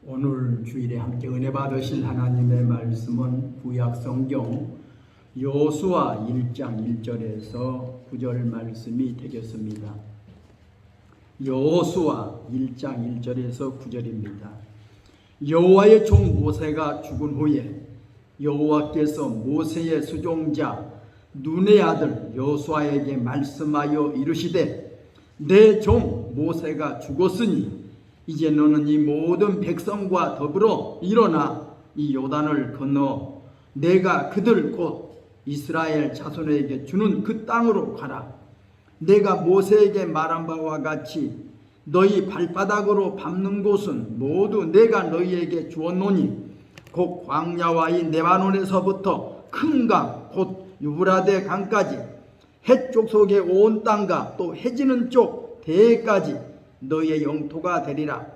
오늘 주일에 함께 은혜 받으실 하나님의 말씀은 구약성경 여호수아 1장 1절에서 9절 말씀이 되겠습니다. 여호수아 1장 1절에서 9절입니다. 여호와의 종 모세가 죽은 후에 여호와께서 모세의 수종자 눈의 아들 여호수아에게 말씀하여 이르시되 내 종 모세가 죽었으니 이제 너는 이 모든 백성과 더불어 일어나 이 요단을 건너 내가 그들 곧 이스라엘 자손에게 주는 그 땅으로 가라. 내가 모세에게 말한 바와 같이 너희 발바닥으로 밟는 곳은 모두 내가 너희에게 주었노니 곧 광야와 이 레바논에서부터 큰 강 곧 유브라데 강까지 해쪽 속의 온 땅과 또 해지는 쪽 대해까지 너희의 영토가 되리라.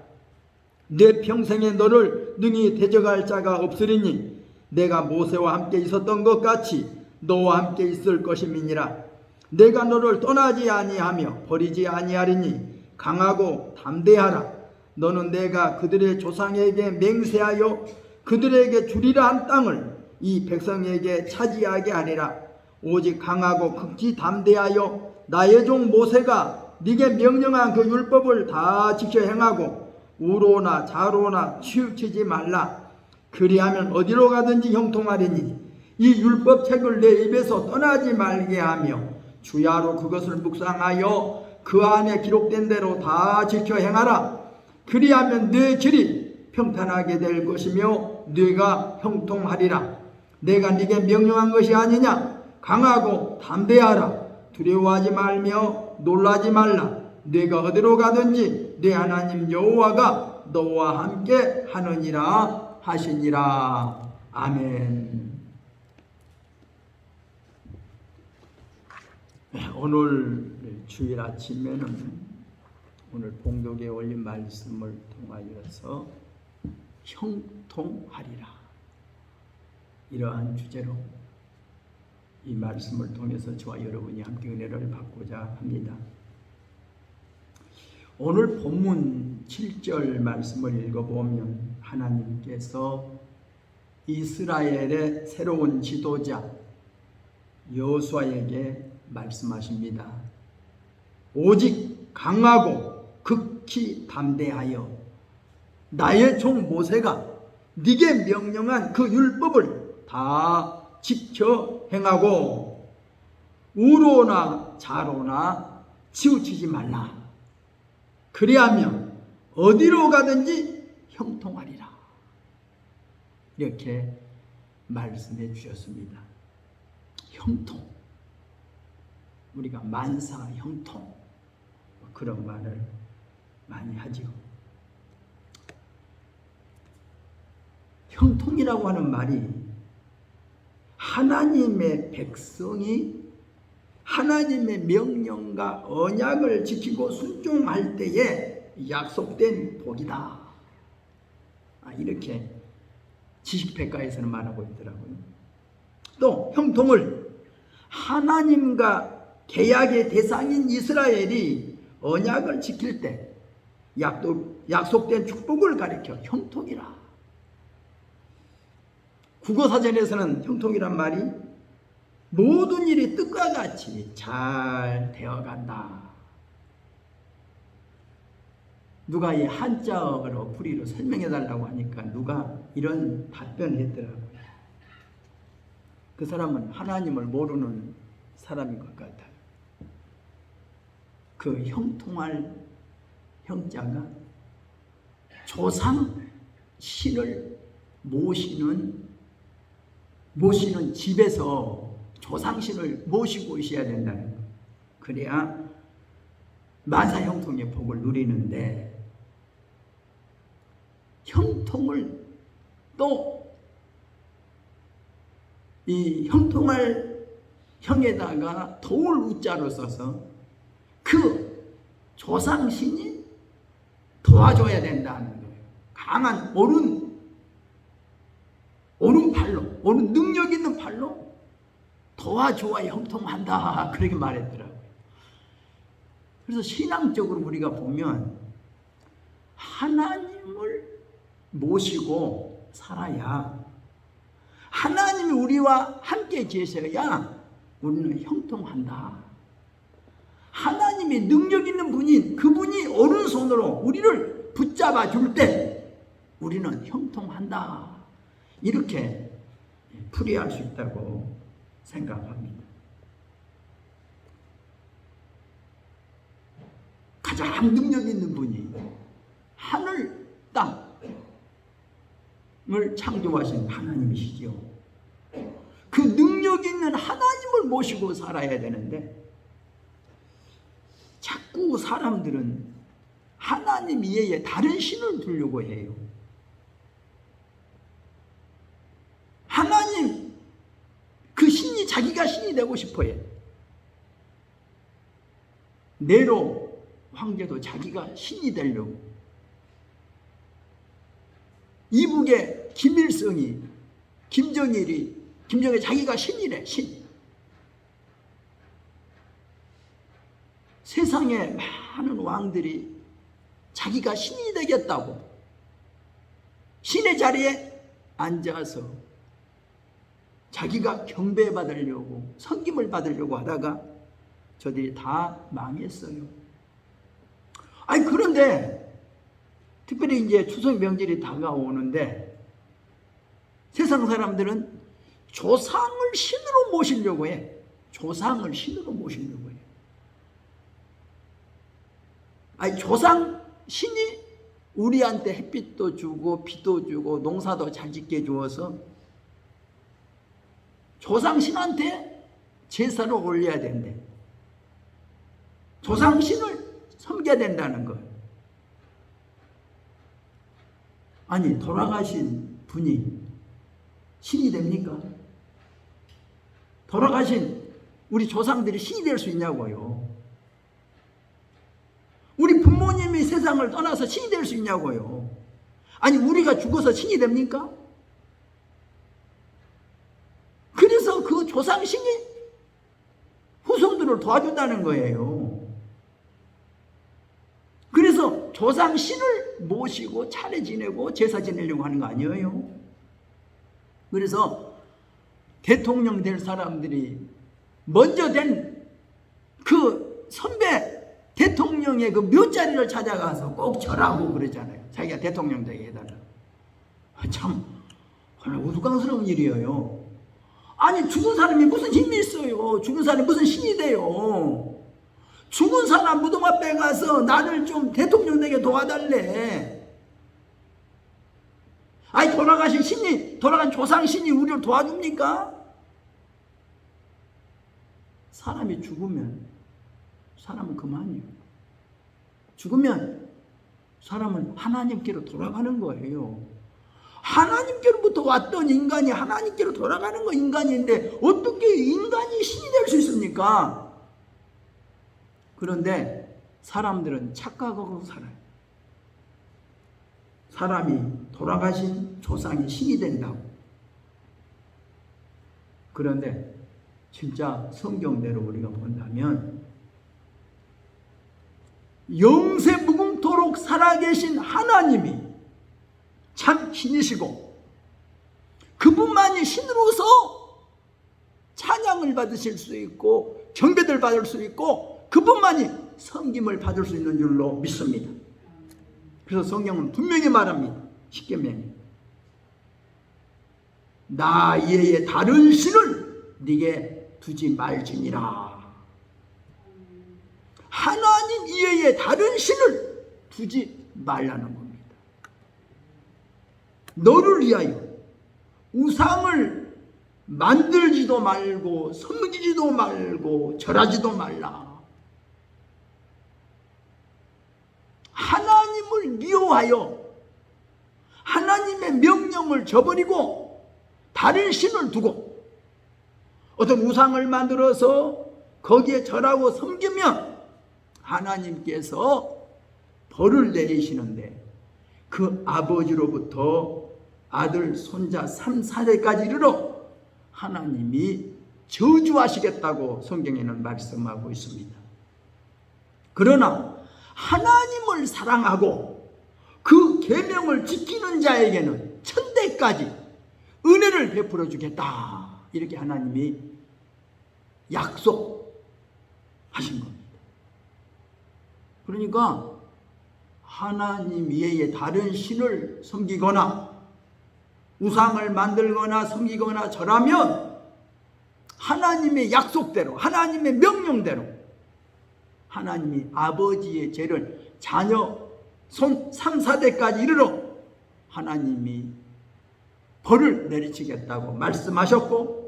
내 평생에 너를 능히 대적할 자가 없으리니 내가 모세와 함께 있었던 것 같이 너와 함께 있을 것임이니라. 내가 너를 떠나지 아니하며 버리지 아니하리니 강하고 담대하라. 너는 내가 그들의 조상에게 맹세하여 그들에게 주리라 한 땅을 이 백성에게 차지하게 하리라. 오직 강하고 극히 담대하여 나의 종 모세가 네게 명령한 그 율법을 다 지켜 행하고 우로나 좌로나 치우치지 말라. 그리하면 어디로 가든지 형통하리니 이 율법책을 내 입에서 떠나지 말게 하며 주야로 그것을 묵상하여 그 안에 기록된 대로 다 지켜 행하라. 그리하면 네 길이 평탄하게 될 것이며 네가 형통하리라. 내가 네게 명령한 것이 아니냐. 강하고 담대하라. 두려워하지 말며 놀라지 말라. 네가 어디로 가든지 네 하나님 여호와가 너와 함께 하느니라 하시니라. 아멘. 오늘 주일 아침에는 오늘 봉독에 올린 말씀을 통하여서 형통하리라 이러한 주제로 이 말씀을 통해서 저와 여러분이 함께 은혜를 받고자 합니다. 오늘 본문 7절 말씀을 읽어보면 하나님께서 이스라엘의 새로운 지도자 여호수아에게 말씀하십니다. 오직 강하고 극히 담대하여 나의 종 모세가 네게 명령한 그 율법을 다 지켜 행하고 우로나 좌로나 치우치지 말라. 그리하면 어디로 가든지 형통하리라. 이렇게 말씀해 주셨습니다. 형통, 우리가 만사 형통 그런 말을 많이 하죠. 형통이라고 하는 말이 하나님의 백성이 하나님의 명령과 언약을 지키고 순종할 때에 약속된 복이다. 이렇게 지식백과에서는 말하고 있더라고요. 또 형통을 하나님과 계약의 대상인 이스라엘이 언약을 지킬 때 약속된 축복을 가리켜 형통이라. 국어사전에서는 형통이란 말이 모든 일이 뜻과 같이 잘 되어간다. 누가 이 한자어로 풀이로 설명해 달라고 하니까 누가 이런 답변을 했더라고요. 그 사람은 하나님을 모르는 사람인 것 같아요. 그 형통할 형자가 조상 신을 모시는 집에서 조상신을 모시고 있어야 된다는 거. 그래야 만사 형통의 복을 누리는데 형통을 또 이 형통할 형에다가 도울 우자로 써서 그 조상신이 도와줘야 된다는 거예요. 강한 옳은 팔로, 옳은 능력 있는 팔로 도와줘야 형통한다. 그렇게 말했더라고요. 그래서 신앙적으로 우리가 보면 하나님을 모시고 살아야, 하나님이 우리와 함께 계셔야 우리는 형통한다. 하나님이 능력 있는 분인 그분이 오른손으로 우리를 붙잡아 줄 때 우리는 형통한다. 이렇게 풀이할 수 있다고 생각합니다. 가장 능력 있는 분이 하늘, 땅을 창조하신 하나님이시죠. 그 능력 있는 하나님을 모시고 살아야 되는데 자꾸 사람들은 하나님 이외에 다른 신을 두려고 해요. 하나님, 그 신이 자기가 신이 되고 싶어요. 네로 황제도 자기가 신이 되려고, 이북의 김일성이, 김정일이 자기가 신이래, 신. 세상에 많은 왕들이 자기가 신이 되겠다고 신의 자리에 앉아서 자기가 경배받으려고, 섬김을 받으려고 하다가 저들이 다 망했어요. 그런데 특별히 이제 추석 명절이 다가오는데 세상 사람들은 조상을 신으로 모시려고 해. 조상을 신으로 모시려고 해. 조상 신이 우리한테 햇빛도 주고 비도 주고 농사도 잘 짓게 주어서 조상 신한테 제사를 올려야 된대. 조상 신을 섬겨야 된다는 거예요. 아니, 돌아가신 분이 신이 됩니까? 돌아가신 우리 조상들이 신이 될 수 있냐고요. 우리 부모님이 세상을 떠나서 신이 될 수 있냐고요. 아니, 우리가 죽어서 신이 됩니까? 그래서 그 조상신이 후손들을 도와준다는 거예요. 그래서 조상신을 모시고 차례 지내고 제사 지내려고 하는 거 아니에요. 그래서 대통령 될 사람들이 먼저 된 그 선배 대통령의 그 묘자리를 찾아가서 꼭 절하고 그러잖아요. 자기가 대통령 되게 해달라. 참 우스꽝스러운 일이에요. 아니, 죽은 사람이 무슨 힘이 있어요? 죽은 사람이 무슨 신이 돼요? 죽은 사람 무덤 앞에 가서 나를 좀 대통령 되게 도와달래. 돌아가신 신이, 돌아간 조상 신이 우리를 도와줍니까? 사람이 죽으면 사람은 그만이에요. 죽으면 사람은 하나님께로 돌아가는 거예요. 하나님께로부터 왔던 인간이 하나님께로 돌아가는 거 인간인데 어떻게 인간이 신이 될 수 있습니까? 그런데 사람들은 착각하고 살아요. 사람이 돌아가신 조상이 신이 된다고. 그런데 진짜 성경대로 우리가 본다면 영세 무궁토록 살아계신 하나님이 참 신이시고 그분만이 신으로서 찬양을 받으실 수 있고 경배를 받을 수 있고 그분만이 섬김을 받을 수 있는 줄로 믿습니다. 그래서 성경은 분명히 말합니다. 십계명에 나 이외에 다른 신을 네게 두지 말지니라. 하나님 이외에 다른 신을 두지 말라는 겁니다. 너를 위하여 우상을 만들지도 말고 섬기지도 말고 절하지도 말라. 하나님을 미워하여 하나님의 명령을 저버리고 다른 신을 두고 어떤 우상을 만들어서 거기에 절하고 섬기면 하나님께서 벌을 내리시는데 그 아버지로부터 아들, 손자 3, 4대까지 이르러 하나님이 저주하시겠다고 성경에는 말씀하고 있습니다. 그러나 하나님을 사랑하고 그 계명을 지키는 자에게는 천대까지 은혜를 베풀어 주겠다. 이렇게 하나님이 약속하신 겁니다. 그러니까 하나님 외에 다른 신을 섬기거나 우상을 만들거나 섬기거나 절하면 하나님의 약속대로, 하나님의 명령대로 하나님이 아버지의 죄를 자녀 손 3, 4대까지 이르러 하나님이 벌을 내리치겠다고 말씀하셨고,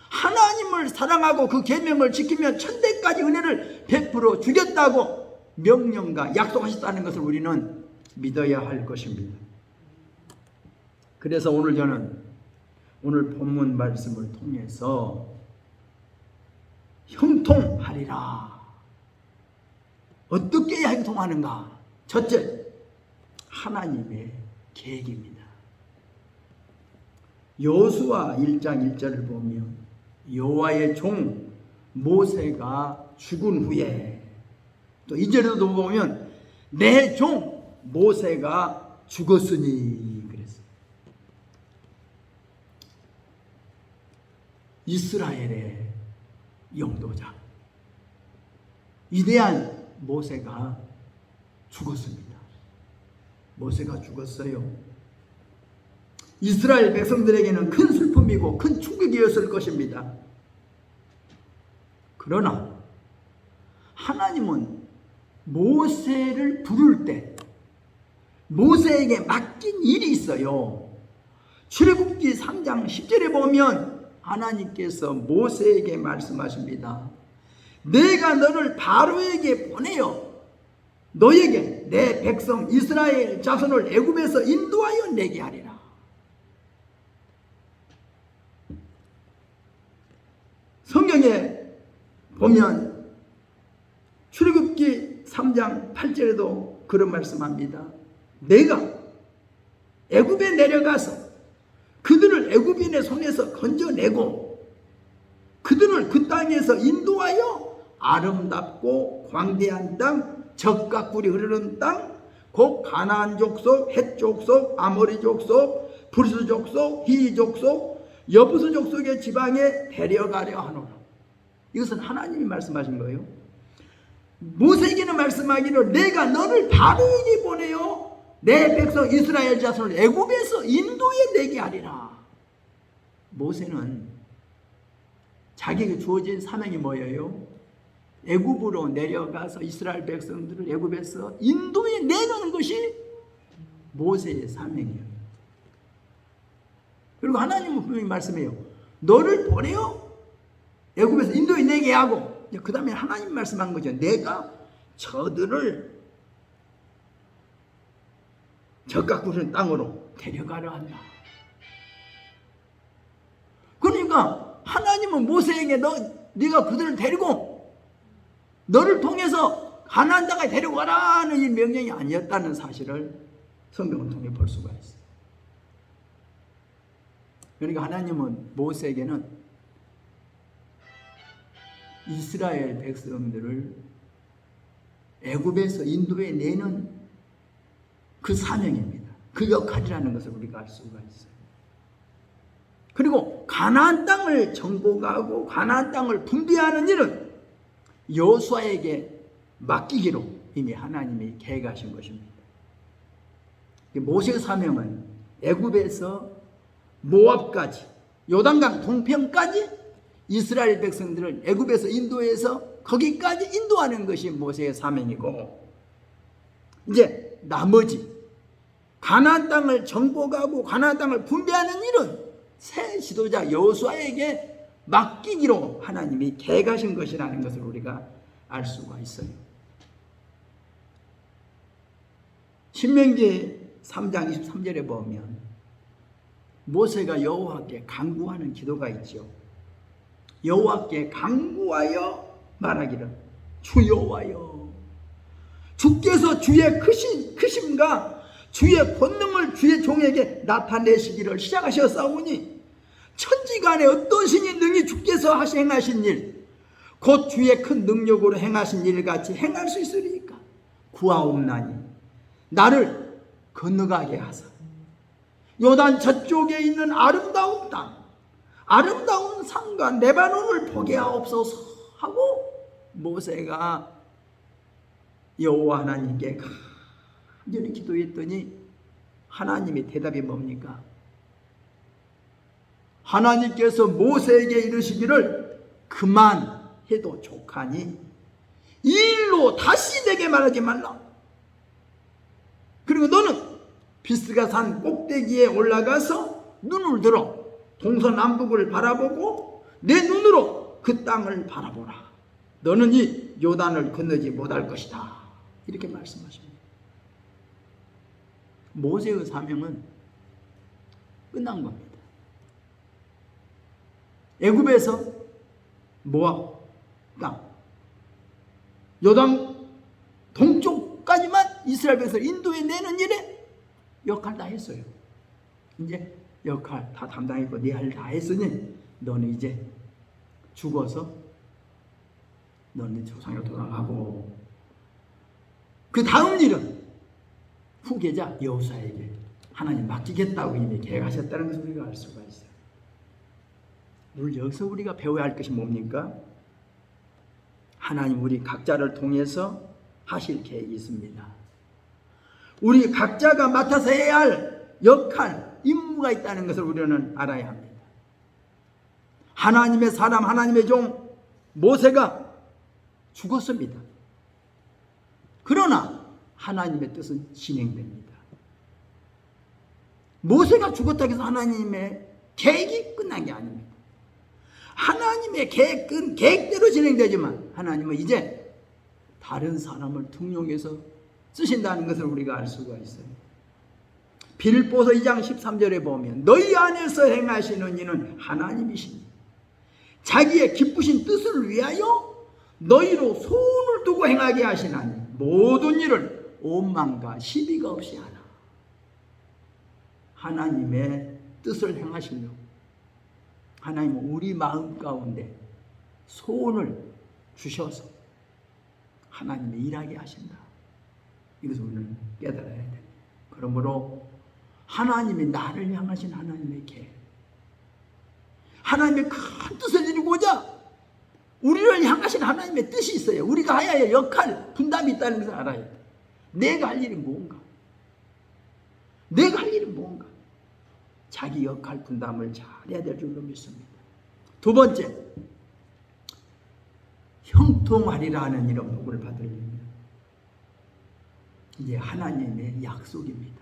하나님을 사랑하고 그 계명을 지키면 천대까지 은혜를 베풀어 주겠다고 명령과 약속하셨다는 것을 우리는 믿어야 할 것입니다. 그래서 오늘 저는 오늘 본문 말씀을 통해서 형통하리라. 어떻게 해야 형통하는가? 첫째, 하나님의 계획입니다. 여호수아 1장 1절을 보면 여호와의 종 모세가 죽은 후에, 또 2절에도 보면 내 종 모세가 죽었으니 그랬어요. 이스라엘의 영도자 위대한 모세가 죽었습니다. 모세가 죽었어요. 이스라엘 백성들에게는 큰 슬픔이고 큰 충격이었을 것입니다. 그러나 하나님은 모세를 부를 때 모세에게 맡긴 일이 있어요. 출애굽기 3장 10절에 보면 하나님께서 모세에게 말씀하십니다. 내가 너를 바로에게 보내어 너에게 내 백성 이스라엘 자손을 애굽에서 인도하여 내게 하리라. 성경에 보면 출애굽기 3장 8절에도 그런 말씀합니다. 내가 애굽에 내려가서 그들을 애굽인의 손에서 건져내고 그들을 그 땅에서 인도하여 아름답고 광대한 땅, 젖과 꿀이 흐르는 땅, 곧 가나안 족속, 헷 족속, 아모리 족속, 브리스 족속, 히위 족속, 여부스 족속의 지방에 데려가려 하노라. 이것은 하나님이 말씀하신 거예요. 모세에게는 말씀하기를 내가 너를 바로에게 보내어 내 백성 이스라엘 자손을 애굽에서 인도해 내게 하리라. 모세는 자기에게 주어진 사명이 뭐예요? 애굽으로 내려가서 이스라엘 백성들을 애굽에서 인도해 내는 것이 모세의 사명이에요. 그리고 하나님은 분명히 말씀해요. 너를 보내어 애굽에서 인도해 내게 하고, 그 다음에 하나님 말씀한 거죠. 내가 저들을 젖과 꿀은 땅으로 데려가려 한다. 그러니까 하나님은 모세에게 네가 그들을 데리고 너를 통해서 가나안 땅에 데려가라는 이 명령이 아니었다는 사실을 성경을 통해 볼 수가 있어요. 그러니까 하나님은 모세에게는 이스라엘 백성들을 애굽에서 인도해 내는 그 사명입니다. 그 역할이라는 것을 우리가 알 수가 있어요. 그리고 가나안 땅을 정복하고 가나안 땅을 분배하는 일은 여호수아에게 맡기기로 이미 하나님이 계획하신 것입니다. 모세의 사명은 애굽에서 모압까지, 요단강 동편까지 이스라엘 백성들을 애굽에서 인도해서 거기까지 인도하는 것이 모세의 사명이고, 이제 나머지 가나안 땅을 정복하고 가나안 땅을 분배하는 일은 새 지도자 여호수아에게 맡기기로 하나님이 계획하신 것이라는 것을 우리가 알 수가 있어요. 신명기 3장 23절에 보면 모세가 여호와께 간구하는 기도가 있죠. 여호와께 간구하여 말하기를 주 여호와여, 주께서 주의 크심과 주의 권능을 주의 종에게 나타내시기를 시작하셨사오니 천지간에 어떤 신이 능히 주께서 행하신 일, 곧 주의 큰 능력으로 행하신 일같이 행할 수 있으리까 구하옵나니 나를 건너가게 하사 요단 저쪽에 있는 아름다운 땅, 아름다운 산과 레바논을 보게 하옵소서 하고 모세가 여호와 하나님께 간절히 기도했더니 하나님의 대답이 뭡니까? 하나님께서 모세에게 이르시기를 그만해도 족하니 이 일로 다시 내게 말하지 말라. 그리고 너는 비스가 산 꼭대기에 올라가서 눈을 들어 동서남북을 바라보고 내 눈으로 그 땅을 바라보라. 너는 이 요단을 건너지 못할 것이다. 이렇게 말씀하십니다. 모세의 사명은 끝난 겁니다. 애굽에서 모압 땅, 요단 동쪽까지만 이스라엘 백성을 인도해 내는 일에 역할 다 했어요. 이제 역할 다 담당했고 네 할 다 했으니 너는 이제 죽어서 너는 조상으로 돌아가고 그 다음 일은 후계자 여호수아에게 하나님 맡기겠다고 이미 계획하셨다는 것을 우리가 알 수가 있어요. 오늘 여기서 우리가 배워야 할 것이 뭡니까? 하나님 우리 각자를 통해서 하실 계획이 있습니다. 우리 각자가 맡아서 해야 할 역할, 임무가 있다는 것을 우리는 알아야 합니다. 하나님의 사람, 하나님의 종 모세가 죽었습니다. 그러나 하나님의 뜻은 진행됩니다. 모세가 죽었다고 해서 하나님의 계획이 끝난 게 아닙니다. 하나님의 계획은 계획대로 진행되지만 하나님은 이제 다른 사람을 등용해서 쓰신다는 것을 우리가 알 수가 있어요. 빌립보서 2장 13절에 보면 너희 안에서 행하시는 이는 하나님이시니 자기의 기쁘신 뜻을 위하여 너희로 소원을 두고 행하게 하시나니 모든 일을 오만과 시비가 없이 하라. 하나님의 뜻을 행하시려고 하나님은 우리 마음 가운데 소원을 주셔서 하나님이 일하게 하신다. 이것을 우리는 깨달아야 됩니다. 그러므로 하나님이 나를 향하신 하나님의 계획, 하나님의 큰 뜻을 이루고자 우리를 향하신 하나님의 뜻이 있어요. 우리가 해야 할 역할, 분담이 있다는 것을 알아야 돼. 내가 할 일이 뭔가? 내가 할 일이 뭔가? 자기 역할 분담을 잘해야 될 줄로 믿습니다. 두 번째, 형통하리라는 이런 복을 받으려면 이제 하나님의 약속입니다.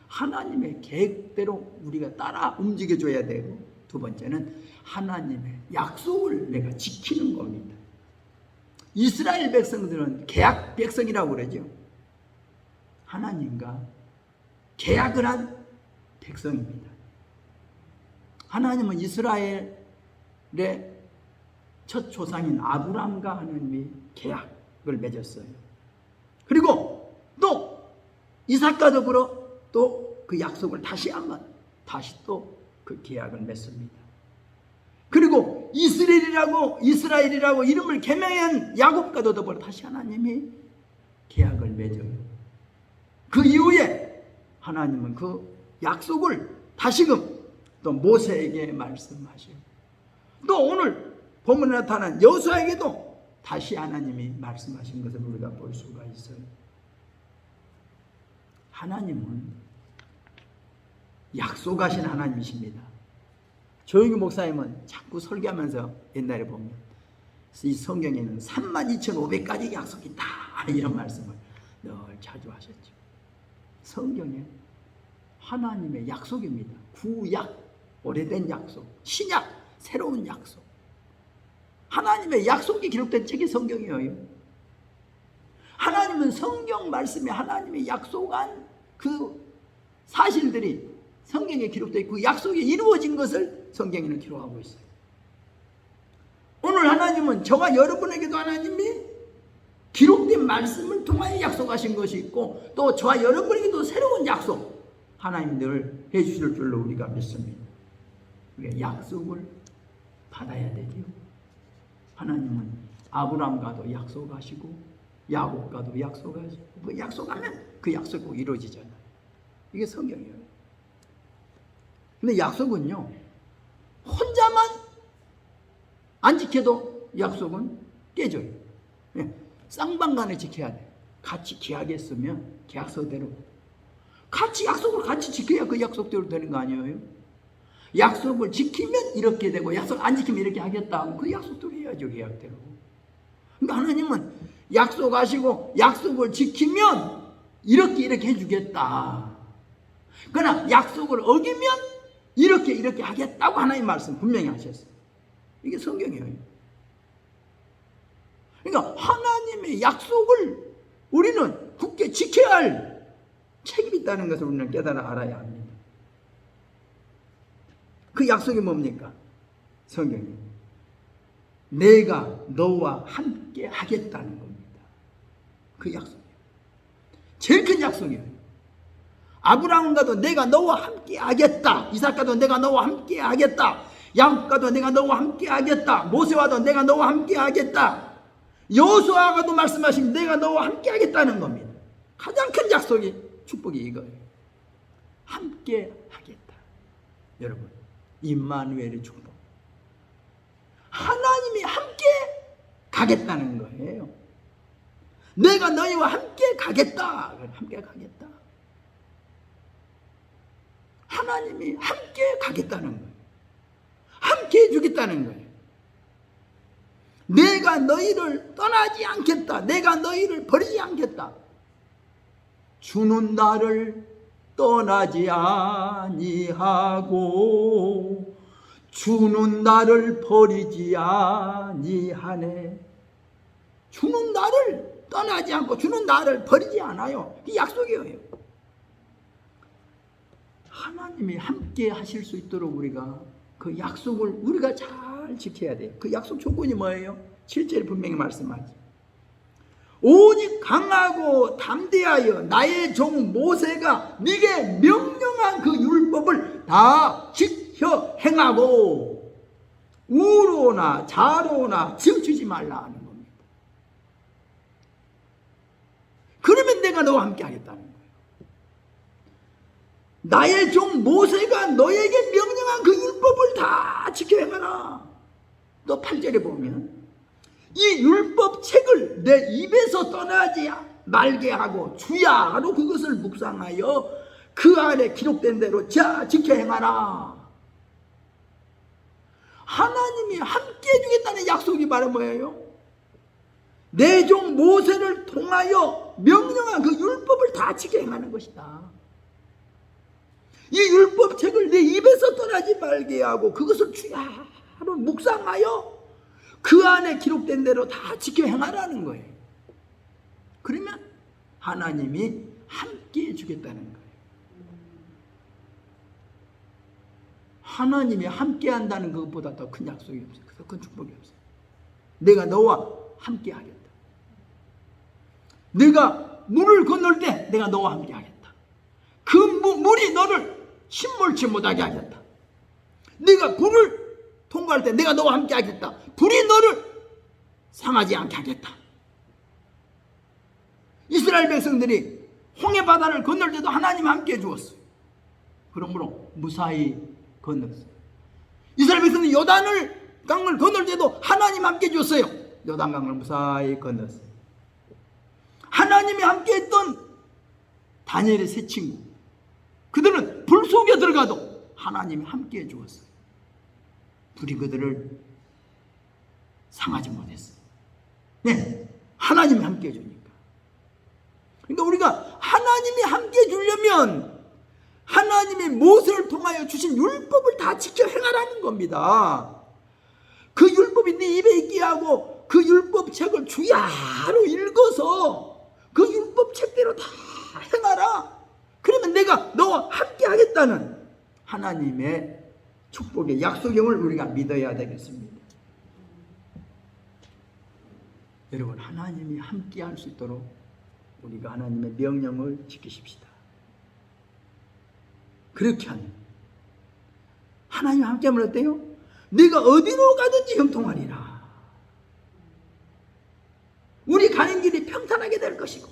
하나님의 계획대로 우리가 따라 움직여줘야 되고, 두 번째는 하나님의 약속을 내가 지키는 겁니다. 이스라엘 백성들은 계약 백성이라고 그러죠. 하나님과 계약을 한 백성입니다. 하나님은 이스라엘의 첫 조상인 아브람과 하나님이 계약을 맺었어요. 그리고 또 이삭과 더불어 또 그 약속을 다시 또 그 계약을 맺습니다. 그리고 이스라엘이라고 이름을 개명한 야곱과도 더불어 다시 하나님이 계약을 맺어요. 그 이후에 하나님은 그 약속을 다시금 또 모세에게 말씀하시고, 또 오늘 본문에 나타난 여호수아에게도 다시 하나님이 말씀하신 것을 우리가 볼 수가 있어요. 하나님은 약속하신 하나님이십니다. 조영규 목사님은 자꾸 설교하면서 옛날에 보면 이 성경에는 32,500가지 약속이 있다 이런 말씀을 늘 자주 하셨죠. 성경에 하나님의 약속입니다. 구약, 오래된 약속, 신약, 새로운 약속, 하나님의 약속이 기록된 책이 성경이에요. 하나님은 성경 말씀에 하나님의 약속한 그 사실들이 성경에 기록되어 있고 그 약속이 이루어진 것을 성경에는 기록하고 있어요. 오늘 하나님은 저와 여러분에게도 하나님이 기록된 말씀을 통하여 약속하신 것이 있고, 또 저와 여러분에게도 새로운 약속 하나님 늘 해주실 줄로 우리가 믿습니다. 우리가 약속을 받아야 되지요. 하나님은 아브람과도 약속하시고 야곱과도 약속하시고, 그 약속하면 그 약속 꼭 이루어지잖아요. 이게 성경이에요. 근데 약속은요, 혼자만 안 지켜도 약속은 깨져요. 쌍방간에 지켜야 돼. 같이 계약했으면 계약서대로 같이 약속을 같이 지켜야 그 약속대로 되는 거 아니에요? 약속을 지키면 이렇게 되고 약속 안 지키면 이렇게 하겠다. 그 약속대로 해야죠, 계약대로. 그러니까 하나님은 약속하시고 약속을 지키면 이렇게 해주겠다. 그러나 약속을 어기면 이렇게 하겠다고 하나님 말씀 분명히 하셨어요. 이게 성경이에요. 그러니까 하나님의 약속을 우리는 굳게 지켜야 할 책임이 있다는 것을 우리는 깨달아 알아야 합니다. 그 약속이 뭡니까? 성경이 내가 너와 함께 하겠다는 겁니다. 그 약속이에요. 제일 큰 약속이에요. 아브라함과도 내가 너와 함께 하겠다. 이삭과도 내가 너와 함께 하겠다. 야곱과도 내가 너와 함께 하겠다. 모세와도 내가 너와 함께 하겠다. 여호수아가도 말씀하신 내가 너와 함께 하겠다는 겁니다. 가장 큰 약속이 축복이 이거예요. 함께 하겠다. 여러분, 임마누엘의 축복. 하나님이 함께 가겠다는 거예요. 내가 너희와 함께 가겠다. 함께 가겠다. 하나님이 함께 가겠다는 거예요. 함께 해주겠다는 거예요. 내가 너희를 떠나지 않겠다. 내가 너희를 버리지 않겠다. 주는 나를 떠나지 아니하고 주는 나를 버리지 아니하네. 주는 나를 떠나지 않고 주는 나를 버리지 않아요. 이 약속이에요. 하나님이 함께 하실 수 있도록 우리가 그 약속을 우리가 잘 지켜야 돼요. 그 약속 조건이 뭐예요? 7절에 분명히 말씀하죠. 오직 강하고 담대하여 나의 종 모세가 네게 명령한 그 율법을 다 지켜 행하고 우로나 좌로나 치우치지 말라 하는 겁니다. 그러면 내가 너와 함께 하겠다는 거예요. 나의 종 모세가 너에게 명령한 그 율법을 다 지켜 행하라. 또 8절에 보면 이 율법 책을 내 입에서 떠나지 말게 하고 주야로 그것을 묵상하여 그 안에 기록된 대로 자 지켜 행하라. 하나님이 함께 해주겠다는 약속이 바로 뭐예요? 내 종 모세를 통하여 명령한 그 율법을 다 지켜 행하는 것이다. 이 율법책을 내 입에서 떠나지 말게 하고 그것을 주야로 묵상하여 그 안에 기록된 대로 다 지켜 행하라는 거예요. 그러면 하나님이 함께 해주겠다는 거예요. 하나님이 함께 한다는 것보다 더 큰 약속이 없어요. 더 큰 축복이 없어요. 내가 너와 함께 하겠다. 내가 물을 건널 때 내가 너와 함께 하겠다. 그 물이 너를 침몰치 못하게 하겠다. 네가 불을 통과할 때 내가 너와 함께 하겠다. 불이 너를 상하지 않게 하겠다. 이스라엘 백성들이 홍해 바다를 건널 때도 하나님 함께 해주었어요. 그러므로 무사히 건넜어요. 이스라엘 백성들이 요단을 강을 건널 때도 하나님 함께 해줬어요. 요단강을 무사히 건넜어요. 하나님이 함께 했던 다니엘의 세 친구, 그들은 불 속에 들어가도 하나님이 함께 해주었어요. 불이 그들을 상하지 못했어요. 네, 하나님이 함께 해주니까. 그러니까 우리가 하나님이 함께 해주려면 하나님이 모세를 통하여 주신 율법을 다 지켜 행하라는 겁니다. 그 율법이 네 입에 있게 하고 그 율법책을 주야로 읽어서 그 율법책대로 다 행하라. 그러면 내가 너와 함께 하겠다는 하나님의 축복의 약속임을 우리가 믿어야 되겠습니다. 여러분, 하나님이 함께 할 수 있도록 우리가 하나님의 명령을 지키십시다. 그렇게 하면 하나님 함께 하면 어때요? 네가 어디로 가든지 형통하리라. 우리 가는 길이 평탄하게 될 것이고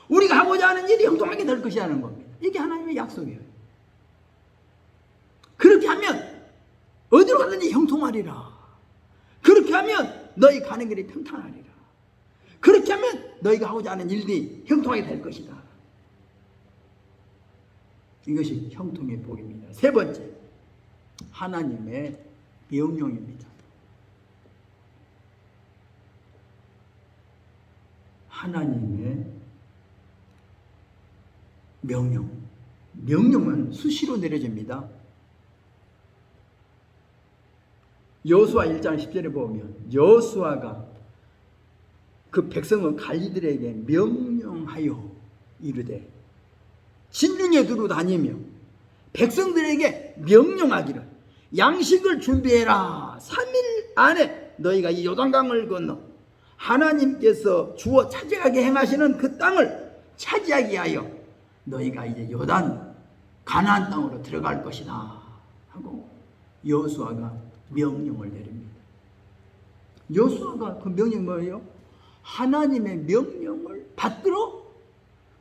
우리가 하고자 하는 일이 형통하게 될 것이라는 겁니다. 이게 하나님의 약속이에요. 그렇게 하면 어디로 가든지 형통하리라. 그렇게 하면 너희 가는 길이 평탄하리라. 그렇게 하면 너희가 하고자 하는 일들이 형통하게 될 것이다. 이것이 형통의 복입니다. 세 번째, 하나님의 명령입니다. 하나님의 명령은 수시로 내려집니다. 여호수아 1장 10절에 보면 여호수아가 그 백성을 관리들에게 명령하여 이르되 진중에 두루 다니며 백성들에게 명령하기를 양식을 준비해라. 3일 안에 너희가 이 요단강을 건너 하나님께서 주어 차지하게 행하시는 그 땅을 차지하게 하여 너희가 이제 요단 가나안 땅으로 들어갈 것이다 하고 여호수아가 명령을 내립니다. 여호수아가 그 명령이 뭐예요? 하나님의 명령을 받들어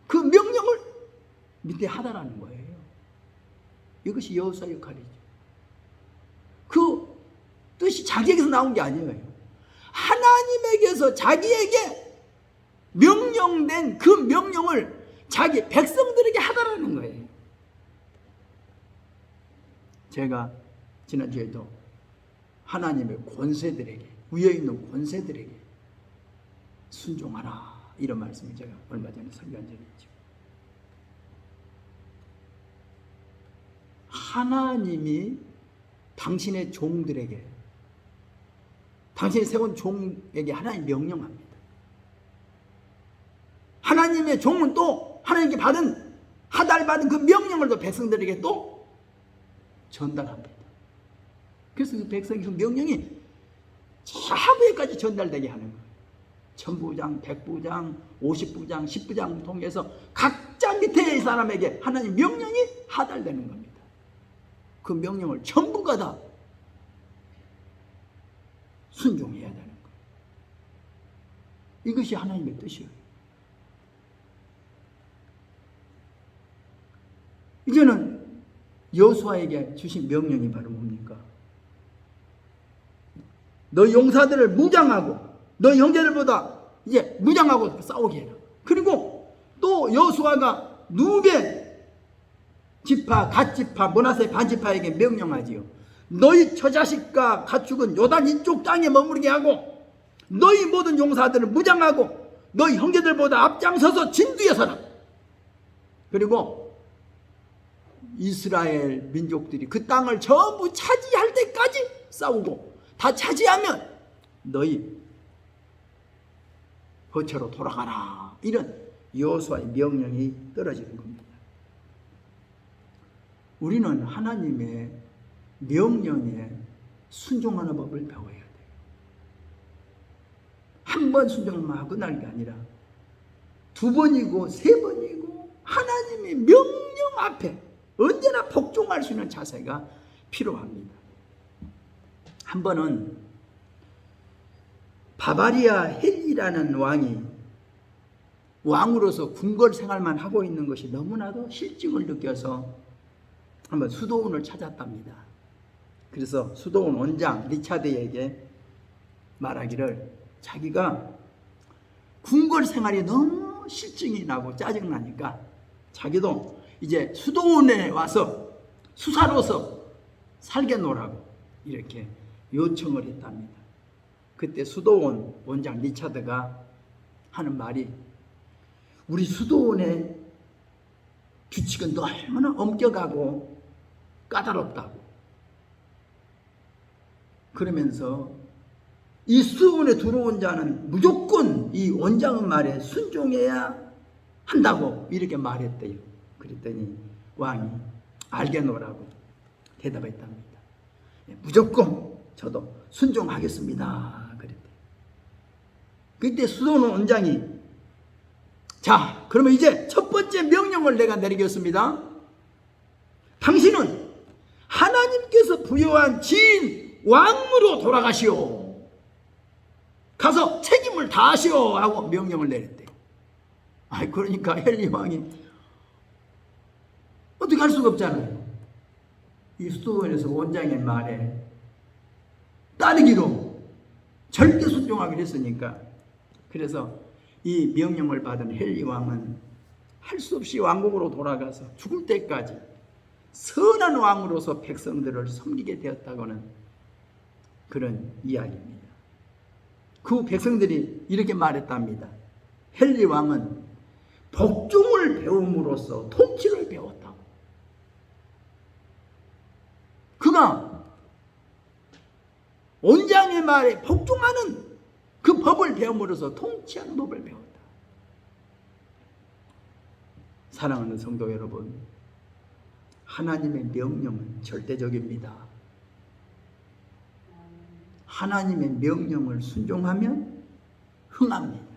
그 명령을 밑에 하다라는 거예요. 이것이 여호수아 역할이죠. 그 뜻이 자기에게서 나온 게 아니에요. 하나님에게서 자기에게 명령된 그 명령을 자기 백성들에게 하다라는 거예요. 제가 지난주에도 하나님의 권세들에게, 위에있는 권세들에게 순종하라 이런 말씀을 제가 얼마 전에 설교한 적이 있죠. 하나님이 당신의 종들에게, 당신이 세운 종에게 하나님 명령합니다. 하나님의 종은 또 하나님께 받은 하달받은 그 명령을 또 백성들에게 또 전달합니다. 그래서 그 백성이 그 명령이 하부에까지 전달되게 하는 거예요. 천부장, 백부장, 50부장, 10부장 통해서 각자 밑에 사람에게 하나님 명령이 하달되는 겁니다. 그 명령을 전부가 다 순종해야 되는 거예요. 이것이 하나님의 뜻이에요. 이제는 여호수아에게 주신 명령이 바로 뭡니까? 너 용사들을 무장하고 너 형제들보다 이제 무장하고 싸우게 해라. 그리고 또 여호수아가 누베 지파, 갓지파, 므낫세 반지파에게 명령하지요. 너희 처자식과 가축은 요단 이쪽 땅에 머무르게 하고 너희 모든 용사들을 무장하고 너희 형제들보다 앞장서서 진두에 서라. 그리고 이스라엘 민족들이 그 땅을 전부 차지할 때까지 싸우고 다 차지하면 너희 거처로 돌아가라. 이런 여호수아의 명령이 떨어지는 겁니다. 우리는 하나님의 명령에 순종하는 법을 배워야 돼요. 한 번 순종만 하고 끝날 게 아니라 2번이고 3번이고 하나님의 명령 앞에 언제나 복종할 수 있는 자세가 필요합니다. 한 번은 바바리아 헬리라는 왕이 왕으로서 궁궐 생활만 하고 있는 것이 너무나도 실증을 느껴서 한번 수도원을 찾았답니다. 그래서 수도원 원장 리차드에게 말하기를 자기가 궁궐 생활이 너무 실증이 나고 짜증나니까 자기도 이제 수도원에 와서 수사로서 살겠노라고 이렇게 요청을 했답니다. 그때 수도원 원장 리차드가 하는 말이 우리 수도원의 규칙은 너무나 엄격하고 까다롭다고. 그러면서 이 수도원에 들어온 자는 무조건 이 원장의 말에 순종해야 한다고 이렇게 말했대요. 그랬더니 왕이 알겠노라고 대답했답니다. 무조건 저도 순종하겠습니다. 그랬대요. 그때 수도원 원장이 자, 그러면 이제 첫 번째 명령을 내가 내리겠습니다. 당신은 하나님께서 부여한 지인 왕으로 돌아가시오. 가서 책임을 다하시오 하고 명령을 내렸대요. 그러니까 헬리 왕이 어떻게 할 수가 없잖아요. 이 수도원에서 원장의 말에 따르기로 절대 순종하기로 했으니까. 그래서 이 명령을 받은 헨리 왕은 할 수 없이 왕국으로 돌아가서 죽을 때까지 선한 왕으로서 백성들을 섬기게 되었다고는 그런 이야기입니다. 그 백성들이 이렇게 말했답니다. 헨리 왕은 복종을 배움으로써 통치를 배웠다고. 그가 원장의 말에 복종하는 그 법을 배움으로써 통치하는 법을 배웠다. 사랑하는 성도 여러분, 하나님의 명령은 절대적입니다. 하나님의 명령을 순종하면 흥합니다.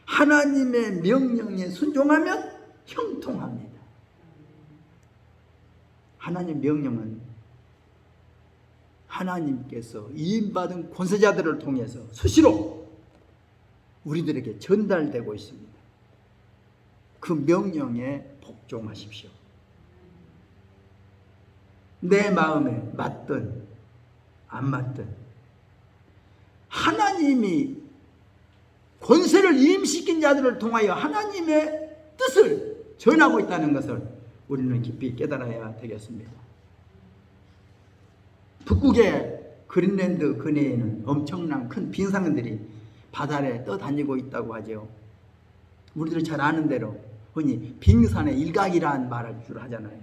하나님의 명령에 순종하면 형통합니다. 하나님의 명령은 하나님께서 이임받은 권세자들을 통해서 수시로 우리들에게 전달되고 있습니다. 그 명령에 복종하십시오. 내 마음에 맞든 안 맞든 하나님이 권세를 이임시킨 자들을 통하여 하나님의 뜻을 전하고 있다는 것을 우리는 깊이 깨달아야 되겠습니다. 북극의 그린랜드 근해에는 엄청난 큰 빙산들이 바다에 떠다니고 있다고 하죠. 우리들이 잘 아는 대로 흔히 빙산의 일각이라는 말을 주로 하잖아요.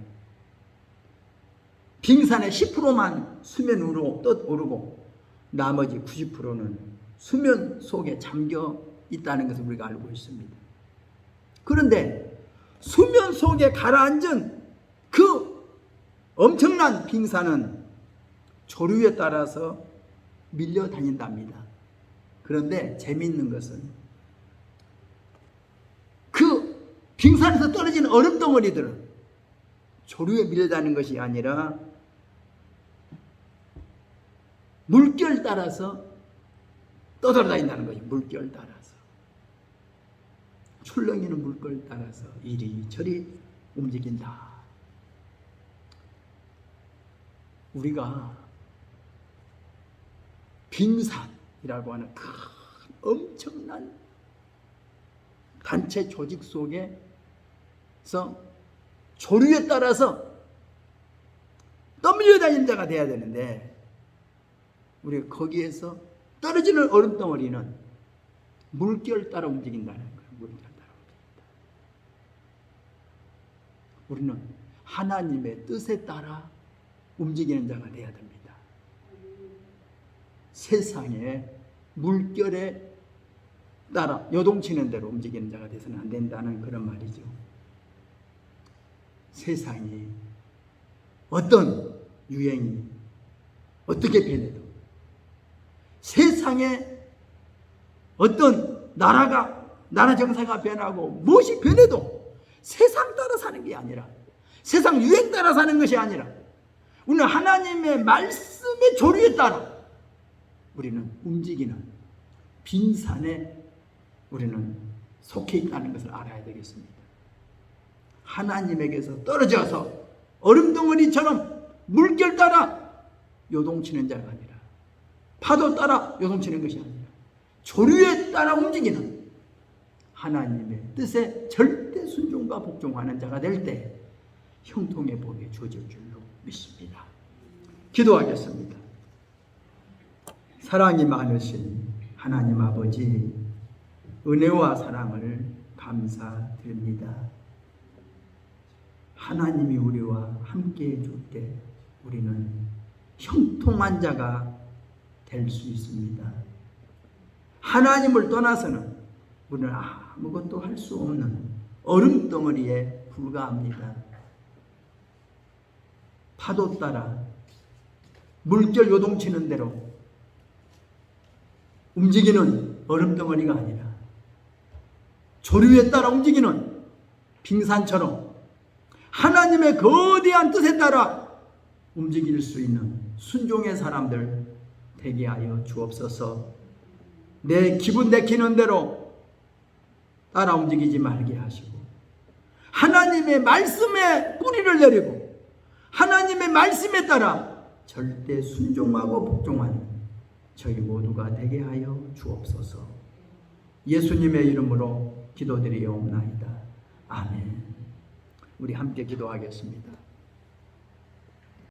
빙산의 10%만 수면 위로 떠오르고 나머지 90%는 수면 속에 잠겨 있다는 것을 우리가 알고 있습니다. 그런데 수면 속에 가라앉은 그 엄청난 빙산은 조류에 따라서 밀려 다닌답니다. 그런데 재미있는 것은 그 빙산에서 떨어지는 얼음 덩어리들은 조류에 밀려다니는 것이 아니라 물결 따라서 떠돌아다닌다는 거죠. 물결 따라서. 출렁이는 물결 따라서 이리저리 움직인다. 우리가 빙산이라고 하는 큰 엄청난 단체 조직 속에서 조류에 따라서 떠밀려 다니는 자가 돼야 되는데 우리가 거기에서 떨어지는 얼음덩어리는 물결 따라 움직인다는 거예요. 물결 따라 움직인다. 우리는 하나님의 뜻에 따라 움직이는 자가 돼야 됩니다. 세상에 물결에 따라 요동치는 대로 움직이는 자가 돼서는 안 된다는 그런 말이죠. 세상이 어떤 유행이 어떻게 변해도 세상에 어떤 나라 정세가 변하고 무엇이 변해도 세상 따라 사는 게 아니라 세상 유행 따라 사는 것이 아니라 우리는 하나님의 말씀의 조류에 따라 우리는 움직이는 빙산에 우리는 속해 있다는 것을 알아야 되겠습니다. 하나님에게서 떨어져서 얼음덩어리처럼 물결 따라 요동치는 자가 아니라 파도 따라 요동치는 것이 아니라 조류에 따라 움직이는 하나님의 뜻에 절대 순종과 복종하는 자가 될 때 형통의 복이 주어질 줄로 믿습니다. 기도하겠습니다. 사랑이 많으신 하나님 아버지, 은혜와 사랑을 감사드립니다. 하나님이 우리와 함께 해줄 때 우리는 형통한 자가 될 수 있습니다. 하나님을 떠나서는 우리는 아무것도 할 수 없는 얼음덩어리에 불과합니다. 파도 따라 물결 요동치는 대로 움직이는 얼음덩어리가 아니라 조류에 따라 움직이는 빙산처럼 하나님의 거대한 뜻에 따라 움직일 수 있는 순종의 사람들 되게 하여 주옵소서. 내 기분 내키는 대로 따라 움직이지 말게 하시고 하나님의 말씀에 뿌리를 내리고 하나님의 말씀에 따라 절대 순종하고 복종하는 저희 모두가 되게 하여 주옵소서. 예수님의 이름으로 기도드리옵나이다. 아멘. 우리 함께 기도하겠습니다.